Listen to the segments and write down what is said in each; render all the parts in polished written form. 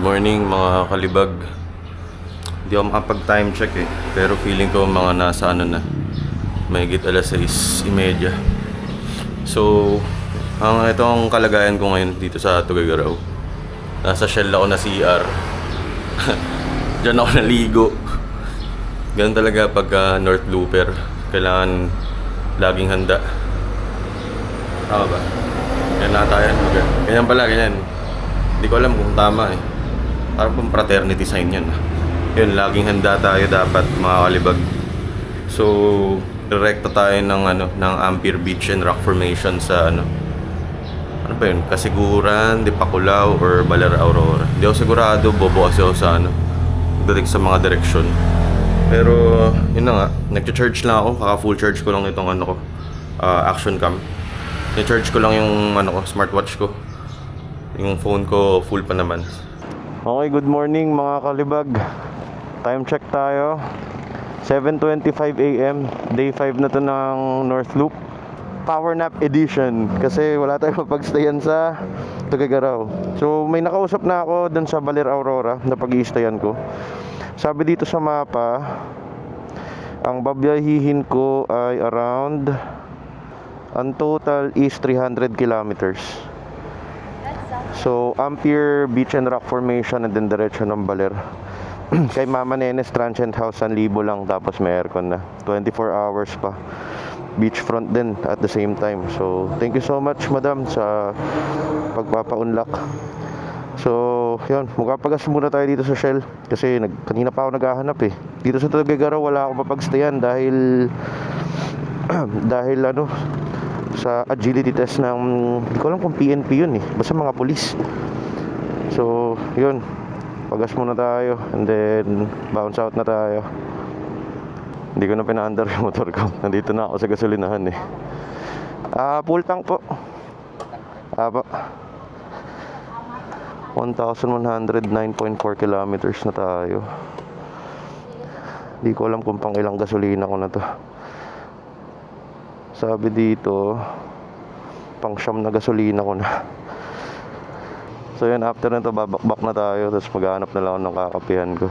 morning mga kalibag. Hindi ako makapag-time check pero feeling ko mga nasa ano na, mahigit alas 6:30. So, ito ang kalagayan ko ngayon dito sa Tuguegarao. Nasa shell ako na CR. Diyan ako naligo. Ganun talaga pagka North Looper. Kailangan laging handa. Tama ba? Ganyan na tayo. Ganyan pala, ganyan. Hindi ko alam kung tama Parang pang fraternity sign yan. Yun, laging handa tayo dapat mga kalibag. So, direkta tayo ng Ampere Beach and Rock Formation sa ano ba yun? Kasiguran, Dipakulaw, or Baler Aurora. Hindi ako sigurado, bobo kasi ako sa dating sa mga direksyon. Pero, yun na nga, nag-charge lang ako, kaka-full charge ko lang itong action cam. Ni-charge ko lang yung smartwatch ko. Yung phone ko full pa naman. Okay, good morning mga kalibag. Time check tayo. 7:25 AM. Day 5 na to ng North Loop Power Nap Edition. Kasi wala tayong mapagstayan sa Tuguegarao. So may nakausap na ako dun sa Baler Aurora na pag-i-stayan ko. Sabi dito sa mapa, ang babiyahihin ko ay around, ang total is 300 kilometers. So, Ampere Beach and Rock Formation and then diretso ng Baler. Kay Mama Nenes Transient House, 1,000 lang, tapos may aircon na. 24 hours pa. Beachfront din at the same time. So, thank you so much, madam, sa pagpapaunlak. So, yun, magpapagas muna tayo dito sa Shell. Kasi kanina pa ako naghahanap Dito sa Tuguegarao wala akong mapagstayan dahil sa agility test ng, hindi ko alam kung PNP yun basta mga pulis. So yun, pagas muna tayo and then bounce out na tayo. Hindi ko na pinaandar yung motor ko. Nandito na ako sa gasolinahan full tank po. Apa 1,109.4 kilometers na tayo. Hindi ko alam kung pang ilang gasolina ko na to. Sabi dito, pang siyam na gasolina ko na. So yun, after nito babakbak na tayo. Tapos maghanap na lang ako ng kakapihan ko.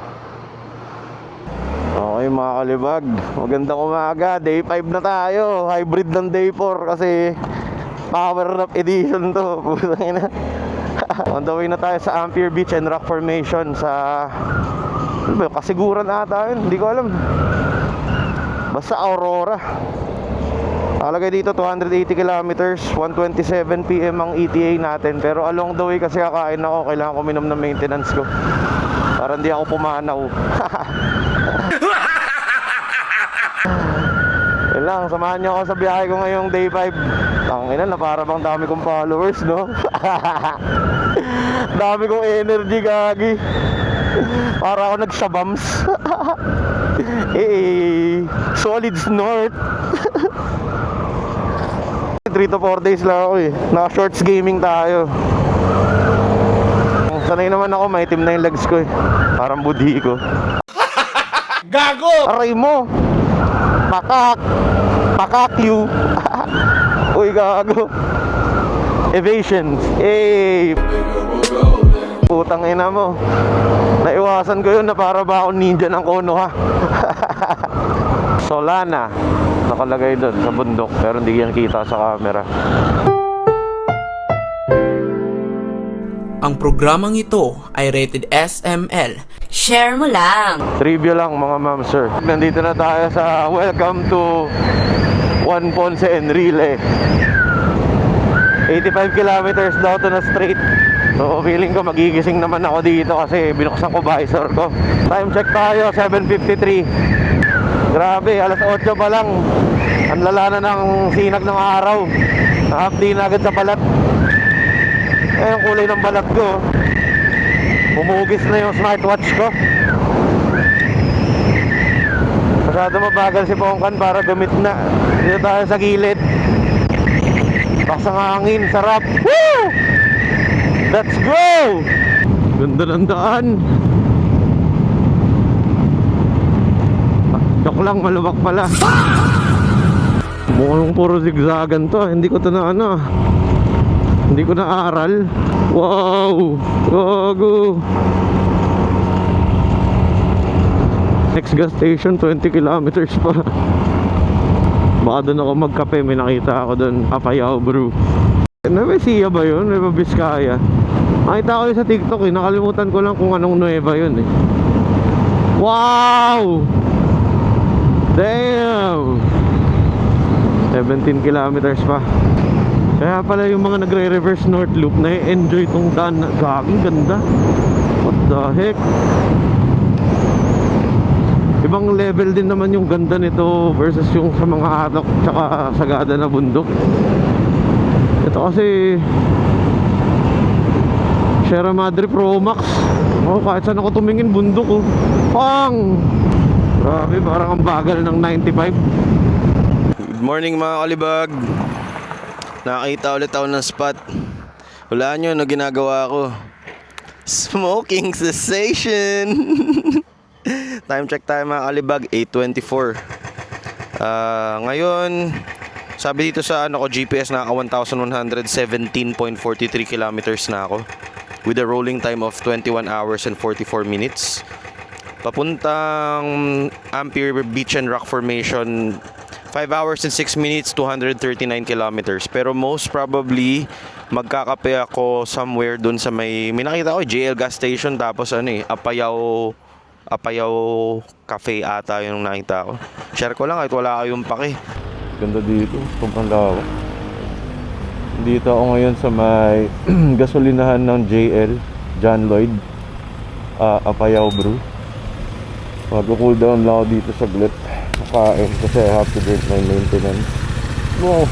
Okay mga kalibag, magandang umaga. Day 5 na tayo. Hybrid ng day 4 kasi Power Nap Edition to. Putang ina. On the way na tayo sa Ampere Beach and Rock Formation sa Kasiguran ata yun, hindi ko alam. Basta Aurora. Nakalagay dito 280 kilometers, 1:27 PM ang ETA natin. Pero along the way kasi kakain ako, kailangan ko minom ng maintenance ko para hindi ako pumanaw. Yun lang, samahan niyo ako sa biyahe ko ngayong day 5. Tangina na, para bang dami kong followers, no? Dami kong energy, gagi. Para ako nagsabams. Solid snort. 3 to 4 days lang ako Naka-shorts gaming tayo. Sanay naman ako, maitim na yung legs ko Parang budhi ko. Gago! Aray mo! Pakak you. Uy, gago. Evasions. Putang ina mo. Naiwasan ko yun na para ba ako ninja ng Konoha. Solana nakalagay doon sa bundok pero hindi yan kita sa camera. Ang programang ito ay rated SML. Share mo lang. Trivia lang mga ma'am sir. Nandito na tayo sa welcome to Juan Ponce Enrile. 85 kilometers daw to na straight. So feeling ko magigising naman ako dito kasi binuksan ko visor ko. Time check tayo, 7:53. Grabe, alas 8 pa lang. Ang lala na ng sinag ng araw. Nakapdi na agad sa balat. Yung kulay ng balat ko. Humugis na yung smartwatch ko. Masyado mabagal si Pongkan para gamit na. Dito tayo sa gilid. Pasang hangin, sarap. Woo! Let's go! Ganda ng daan. Joke lang, maluwag pala. Mukhang puro zigzagan to. Hindi ko to na Hindi ko naaral. Wow! Gago! Next gas station, 20 kilometers pa. Baka doon ako magkape. May nakita ako doon, Apayao Brew. Nueva Ecija ba yun? Nueva Vizcaya? Nakita ko yun sa TikTok eh. Nakalimutan ko lang kung anong Nueva yun eh. Wow! Damn! 17 kilometers pa. Kaya pala yung mga nagre-reverse north loop na-enjoy tong daan. Gaging ganda. What the heck? Ibang level din naman yung ganda nito versus yung sa mga atok tsaka sagada na bundok. Ito kasi Sierra Madre Pro Max. Oh, kahit saan ako tumingin bundok oh. Pang! Grabe, parang ang bagal ng 95. Good morning mga kalibag. Nakakita ulit ako ng spot. Wala nyo, ano ginagawa ko? Smoking cessation. Time check tayo mga kalibag, 8:24. Ngayon, sabi dito sa ano ko, GPS na 1,117.43 kilometers na ako, with a rolling time of 21 hours and 44 minutes. Papuntang Ampere Beach and Rock Formation, 5 hours and 6 minutes, 239 kilometers. Pero most probably, magkakape ako somewhere dun sa may nakita ko, JL gas station, tapos ano eh, Apayao Cafe ata yung nakita ko. Share ko lang kahit wala kayong pake. Ganda dito, sobrang lawak. Dito ako ngayon sa may gasolinahan ng JL, John Lloyd, Apayao Brew. Mag-cool down lang ako dito saglit. Kain kasi I have to drink my maintenance. Wow,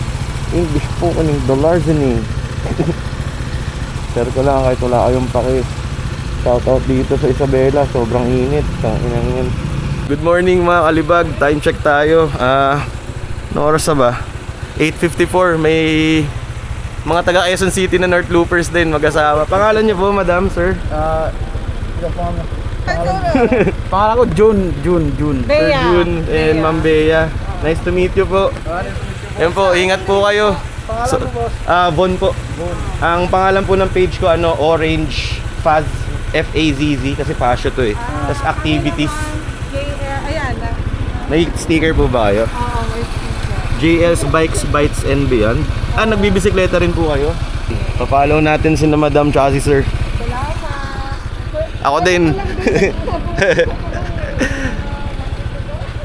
English po kaning dollars ni. Share ko lang kahit wala kayong pake. Shout out dito sa Isabela, sobrang init. Tanginangin. Good morning mga kalibag, time check tayo. Anong oras na ba? 8:54. May mga taga Quezon City na North Loopers din, mag-asawa. Pangalan niyo po, madam, sir? Pangalan ko June. Sir June and Ma'am Bea. Nice to meet you po. Yan po, ingat po kayo. Pangalan mo, boss? Von po. Ang pangalan po ng page ko, Orange Faz, F-A-Z-Z, kasi pasyo to eh. Tapos activities. Ayan. May sticker po ba kayo? Oo, may sticker. JL's Bikes, Bites and Beyond. Nagbibisikleta rin po kayo? Pa-follow natin si na madam tsaka si sir. Ako din.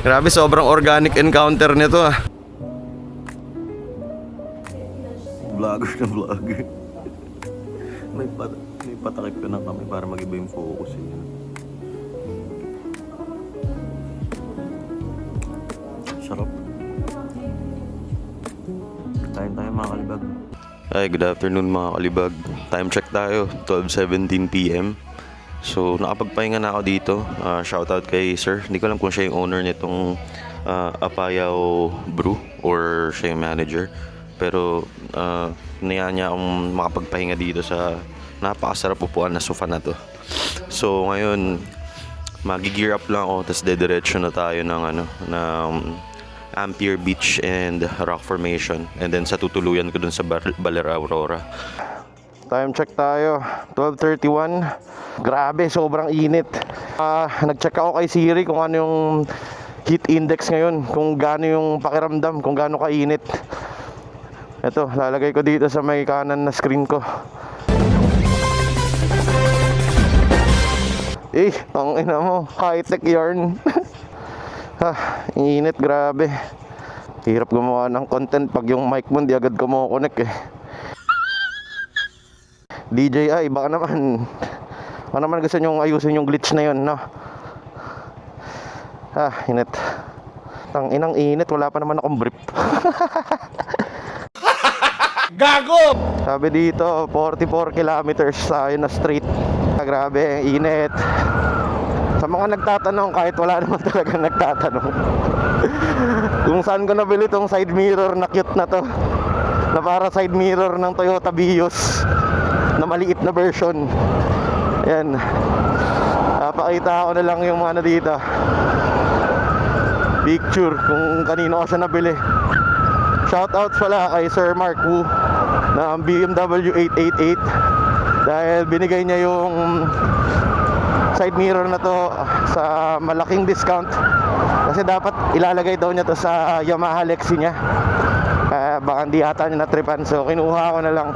Grabe, sobrang organic encounter nito ah. Vlogger na vlogger. May patakip ka na kami para mag-iba yung focus eh. Sarap. Kain tayo mga kalibag. Ay, good afternoon mga kalibag. Time check tayo, 12:17 PM. So, nakapagpahinga na ako dito. Shoutout kay sir. Hindi ko alam kung siya yung owner nitong Apayao Brew or siya yung manager. Pero, niyaya niya akong makapagpahinga dito sa napakasarap upuan na sofa na to. So, ngayon, magi-gear up lang ako. Tapos, dediretso na tayo ng Ampere Beach and Rock Formation. And then, sa tutuluyan ko dun sa Baler Aurora. Time check tayo, 12:31. Grabe, sobrang init. Nag-check ako kay Siri kung ano yung heat index ngayon, kung gaano yung pakiramdam, kung gaano kainit. Ito, lalagay ko dito sa may kanan na screen ko. Tangina mo, high-tech yarn. Init, grabe. Hirap gumawa ng content pag yung mic mo hindi agad kumokonek eh. DJI, baka naman gusto nyong ayusin yung glitch na yun, no? Init. Inang init, wala pa naman akong brief. Gago! Sabi dito, 44 kilometers tayo na straight. Grabe, init. Sa mga nagtatanong, kahit wala naman talaga nagtatanong, kung saan ko nabili tong side mirror na cute na to, na para side mirror ng Toyota Vios na maliit na version. Ayan, napakita ko na lang yung mga dito picture kung kanino ko siya nabili. Shoutouts pala kay Sir Mark Wu. ng BMW 888 dahil binigay niya yung side mirror na to sa malaking discount kasi dapat ilalagay daw niya to sa Yamaha Lexi niya. Baka hindi ata niya natripan, so kinuha ko na lang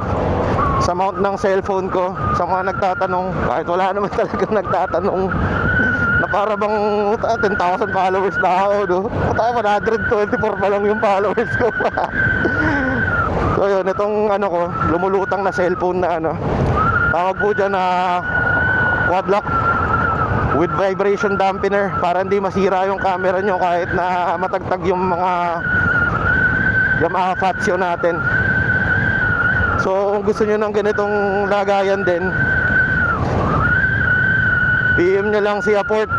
sa mount ng cellphone ko. Sa mga nagtatanong, kahit wala naman talagang nagtatanong na para bang 10,000 followers na ako, no? At 124 pa lang yung followers ko. So yun, itong ano ko, lumulutang na cellphone na ano, tawag po dyan na quad lock with vibration dampener para hindi masira yung camera nyo kahit na matagtag yung mga Yamaha Fazio natin. So kung gusto nyo ng ganitong lagayan din, PM nyo lang si Aport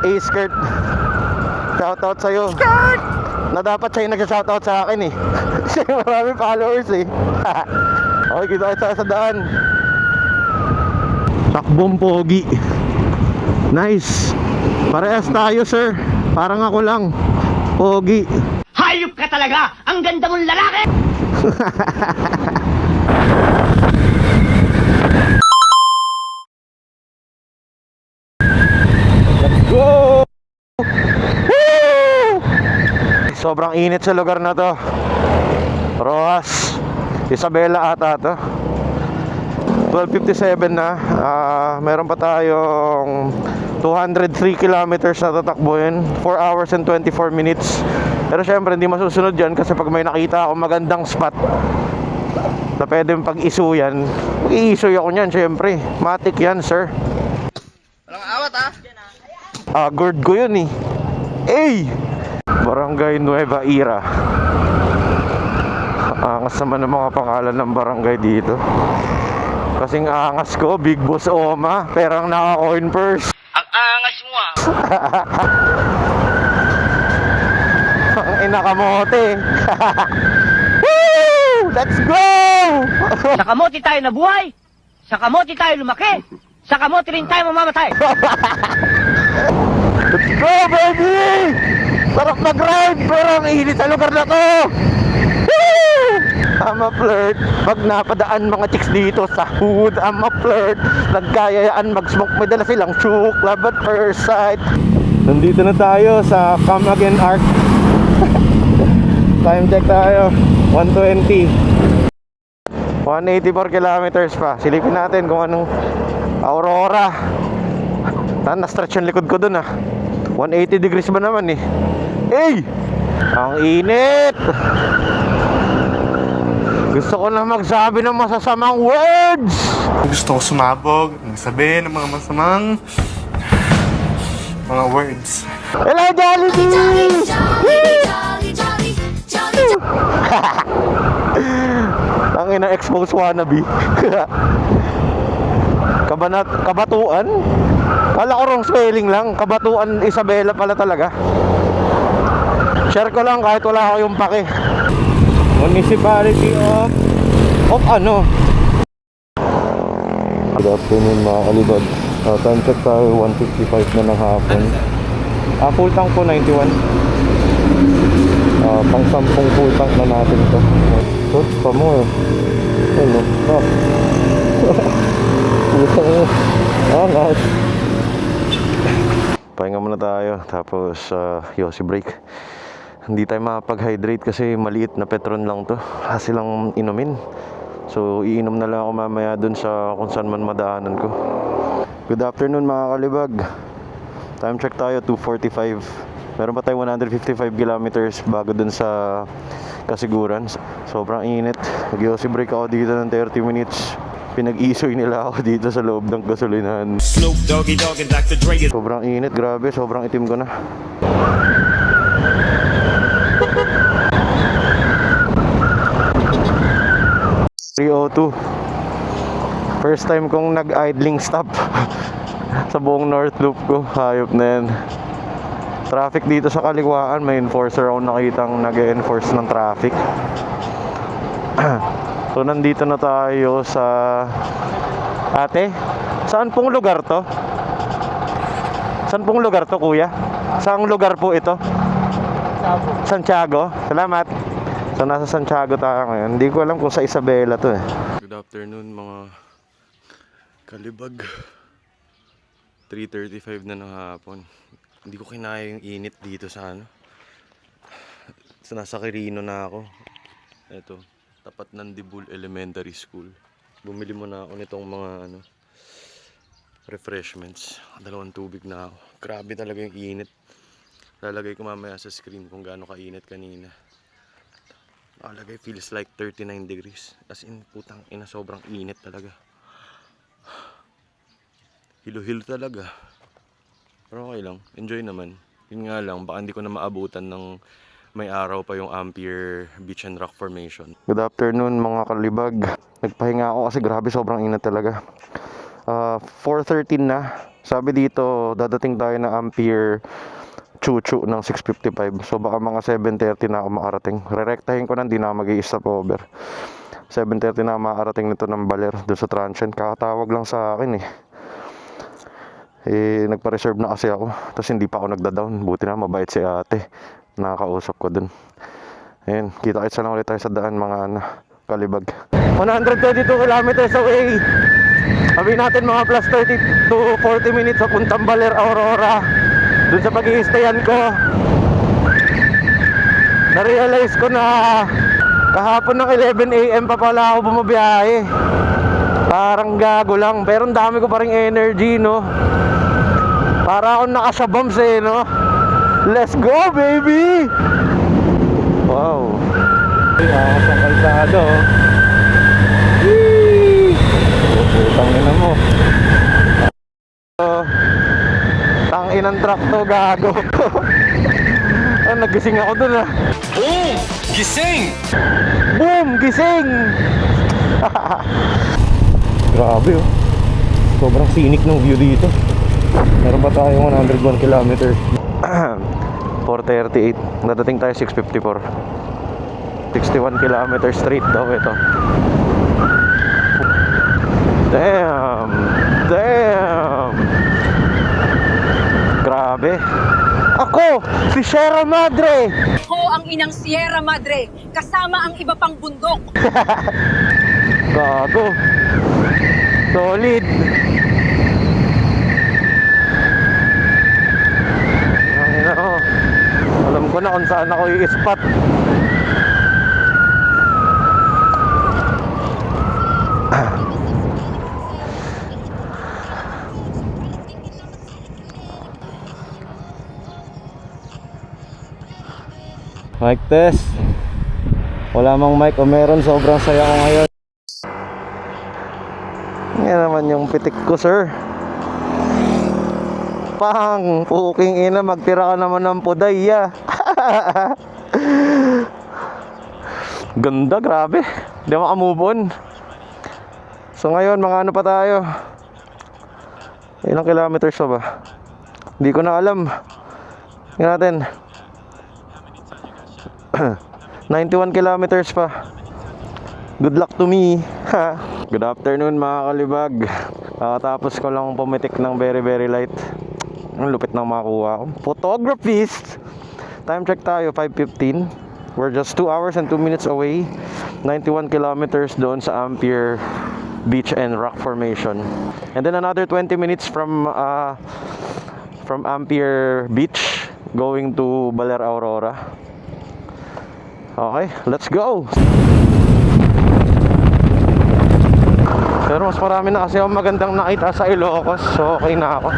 A-Skirt. Shoutout sa'yo. Skirt! Na dapat siya yung nag-shoutout sa akin eh. Siya yung maraming followers eh. Okay, kita tayo sa daan. Takbong pogi. Nice. Parehas tayo, sir. Parang ako lang. Pogi. Hayop ka talaga! Ang ganda mong lalaki! Let's go! Woo! Sobrang init sa lugar na to. Rojas, Isabela ata to. 12:57 na. Meron pa tayong 203 kilometers na tatakbuhin, 4 hours and 24 minutes. Pero syempre hindi masusunod yan kasi pag may nakita ako magandang spot na pwedeng pag-isuyan, mag-iisuy ako nyan syempre. Matik yan, sir. Walang awat ha? Gourd ko yun eh. Barangay Nueva Eira. Angas naman ng mga pangalan ng barangay dito. Kasing angas ko, Big Boss Oma, perang naka-coin purse. Ang angas mo ah! Ang inakamote. Woo! Let's go! Sa kamote tayo nabuhay! Sa kamote tayo lumaki! Sa kamote rin tayo mamamatay! Let's go, baby! Sarap mag-ride, pero ang init sa lugar na to. Woo! I'm a flirt. Pag napadaan mga chicks dito sa hood, I'm a flirt. Nagkayayaan mag-smoke, may dala silang chook, love at first sight. Nandito na tayo sa Come Again Arc. Time check tayo, 1:20. 184 kilometers pa. Silipin natin kung anong Aurora. Na-stretch yung likod ko dun ah. 180 degrees ba naman eh. Ang init. Gusto ko na magsabi ng masasamang words. Gusto ko sumabog, magsabi ng mga masamang mga words. Hello, Jollibee! Ang ina-expose wannabe. Kabatuan? Kala ko wrong spelling lang. Kabatuan Isabela pala talaga. Share ko lang kahit wala ako yung pake. Municipality of ano? Good afternoon mga kalibag. Time check tayo 1:55 na ng hapon. Full tank po 91. Pang 10 full tank na natin to. Short pa mo eh. Hello. Angas. Pahinga muna tayo. Tapos yosi break. Hindi tayo makapag-hydrate kasi maliit na Petron lang to. Kasi lang inumin. So iinom na lang ako mamaya dun sa kung saan man madaanan ko. Good afternoon mga kalibag. Time check tayo 2:45. Meron pa tayo 155 kilometers bago dun sa Kasiguran. Sobrang init. Mag-yosi break ako dito ng 30 minutes. Pinag-isoy nila ako dito sa loob ng gasolinahan. Snoop Doggy Dogg and Dr. Dre. Sobrang init, grabe, sobrang itim ko na. .302. First time kong nag-idling stop sa buong North Loop ko. Hayop na yan. Traffic dito sa kaliwaan. May enforcer ako nakitang nag-enforce ng traffic. So nandito na tayo sa ate. Saan pong lugar to? Saan pong lugar to, kuya? Saang lugar po ito? Santiago. Salamat. So nasa Santiago tayo ngayon. Hindi ko alam kung sa Isabela to eh. Good afternoon mga kalibag. 3:35 na ng hapon. Hindi ko kinaya yung init dito sa ano. So, nasa Quirino na ako. Ito, tapat ng Dibul Elementary School. Bumili muna ako nitong mga ano, refreshments. 2 tubig na ako. Grabe talaga yung init. Lalagay ko mamaya sa screen kung gaano kainit kanina. Nakalagay feels like 39 degrees. As in, putang ina, sobrang init talaga. Hilo-hilo talaga. Pero okay lang, enjoy naman. Yun nga lang, baka hindi ko na maabutan ng may araw pa yung Ampere Beach and Rock Formation. Good afternoon mga kalibag. Nagpahinga ako kasi grabe sobrang init talaga. 4:13 na. Sabi dito, dadating tayo ng Ampere Chuchu ng 6:55. So baka mga 7:30 na ako makarating. Rerektahin ko na, hindi na mag-i-stop over. 7:30 na makarating nito ng Baler doon sa Transient. Kakatawag lang sa akin eh. Nagpa-reserve na kasi ako. Tapos hindi pa ako nagda-down. Buti na, mabait si ate. Nakakausap ko dun. Ayun, kita-kits lang ulit tayo sa daan mga kalibag. 122 kilometers away. Sabihin natin mga plus 30 to 40 minutes sa puntang Baler, Aurora. Dun sa pag-i-stayan ko. Na-realize ko na kahapon ng 11 AM pa pala ako bumabiyahe. Parang gago lang. Pero ang dami ko pa ring energy, no? Para akong nakasabams eh, no? Let's go, baby! Wow. Ako sa kalsado. Whee! Putang ina mo. Tanginang truck to, gago. Nagising ako dun ah. Boom! Gising! Boom! Gising! Grabe oh. Sobrang scenic ng view dito. Meron pa tayong 101 kilometers. 4:38. Nadating tayo 6:54. 61 kilometers straight daw ito. Damn! Damn! Grabe. Ako, si Sierra Madre! Ako ang inang Sierra Madre, kasama ang iba pang bundok. Gago. Solid. Alam ko na kung saan ako i-spot. Mic test. Wala mang mic o meron, sobrang saya ko ngayon. Yan naman yung pitik ko, sir. Pang, puking ina, magtira ka naman ng pudaya. Ganda, grabe. Hindi makamove on. So ngayon, mga ano pa tayo? Ilang kilometers pa ba? Hindi ko na alam. Tingnan natin. 91 kilometers pa. Good luck to me. Good afternoon mga kalibag. Tapos ko lang pumitik ng very light. Ang lupit ng makuha ko. Photographist. Time check tayo, 5:15. We're just 2 hours and 2 minutes away. 91 kilometers doon sa Ampere Beach and Rock Formation. And then another 20 minutes from Ampere Beach going to Baler, Aurora. Okay, let's go. Pero mas marami na kasi akong magandang nakita sa Ilocos. So okay na ako.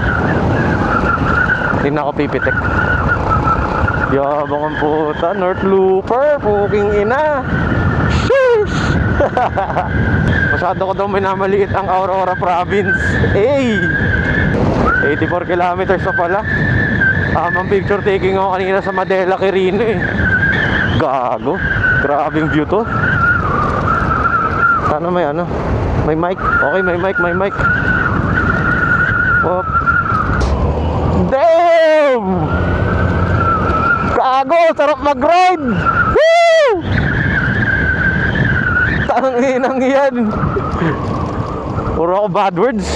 Hindi na ako pipitik. Yabang ang puta. North Looper. Puking ina. Sheesh. Masyado ko daw minamaliit ang Aurora Province. Hey! 84 kilometers pa pala. Ang picture taking ako kanina sa Madela, Quirino eh. Gago. Grabing view to. Sana may ano. May mic. Okay, may mic. Oh. Damn! Gago, sarap mag-ride! Woo! Tanginang yan. Puro ako bad words.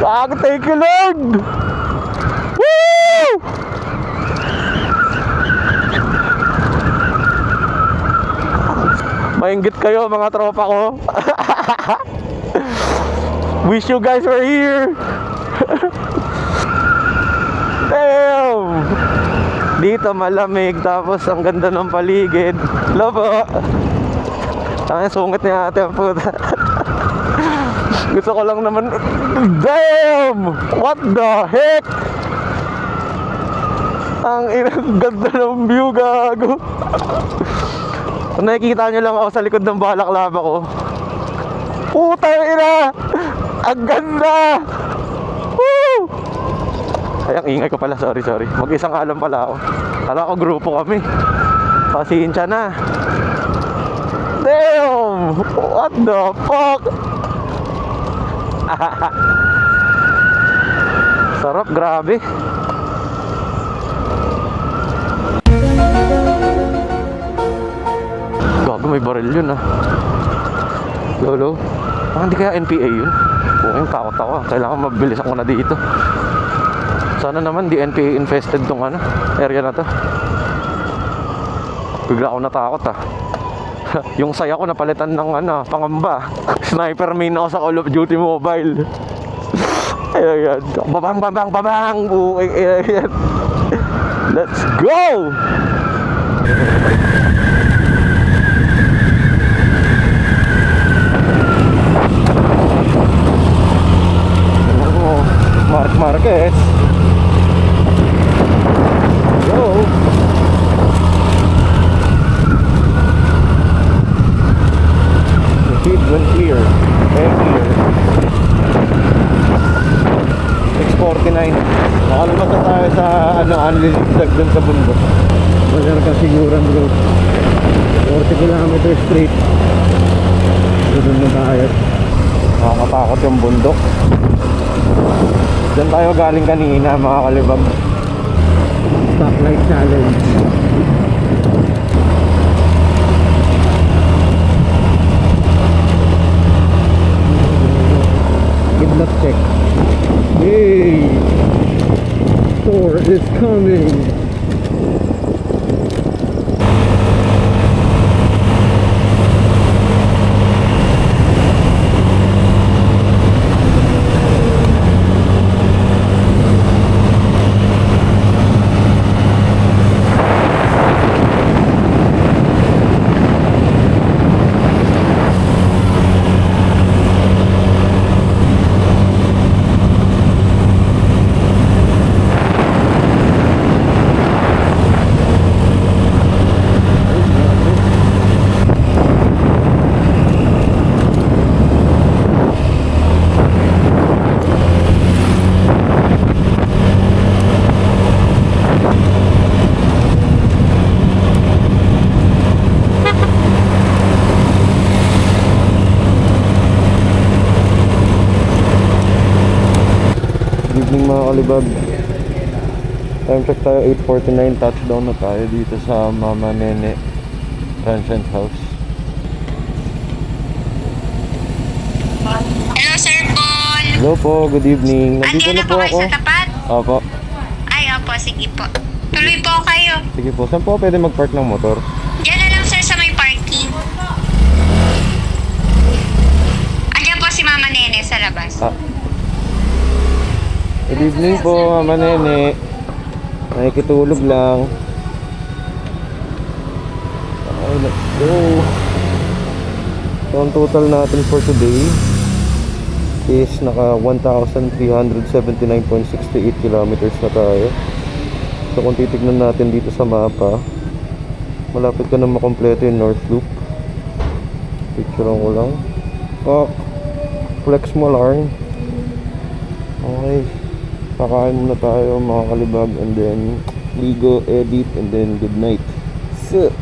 Gago, thank you Lord! Woo! Mainggit kayo mga tropa ko. Wish you guys were here. Damn! Dito malamig, tapos ang ganda ng paligid. Hello po. Ang sungit niya ate ang puta. Gusto ko lang naman. Damn! What the heck? Ang ganda ng view, gago. Kung nakikita nyo lang ako sa likod ng balaklava ko. Putang ina! Ang ganda! Woo! Ay, ang ingay ko pala. Sorry. Mag-isang alam pala ako. Kala ko grupo kami. Pasensya na. Damn! What the fuck? Sarap, grabe. Gago, may baril yun ah. Lolo, hindi kaya NPA yun? Yung takot ako. Kailangan mabilis ako na dito. Sana naman di NPA infested tong area na to. Bigla ako natakot ah. Yung saya ko napalitan ng pangamba. Sniper main ako sa Call of Duty Mobile. Ayan. Babang. Ayan. Let's go! Mark Marquez. Go. The feed went clear. Very clear. 649. Nakalabas na tayo sa unlimited dun sa bundok. Masyar ka siguran bro. 40 kilometers straight. Doon na tayo. Nakakatakot yung bundok. Diyan tayo galing kanina mga kalibag. Stoplight challenge. Kidnap check. Hey! Thor is coming! Evening mga kalibag. Time check tayo 8:49. Touchdown na tayo dito sa Mama Nene Transient House. Hello, Sir Paul. Hello po, good evening. Nandito Andiyan na na po po ako. kayo sa tapat? Opo. Ay, opo, sige po. Tuloy po kayo. Sige po, saan po pwede mag-park ng motor? Diyan na lang, sir, sa may parking. Andiyan po si Mama Nene sa labas. Good evening po, Mama Nene. Nakikitulog lang. Okay, let's go. So, ang total natin for today is naka 1,379.68 kilometers na tayo. So, kung titignan natin dito sa mapa, malapit ka na makompleto yung North Loop. Picturean ko lang. Flex mo lang. Okay. Kakain muna tayo mga kalibag, and then ligo, edit, and then good night. So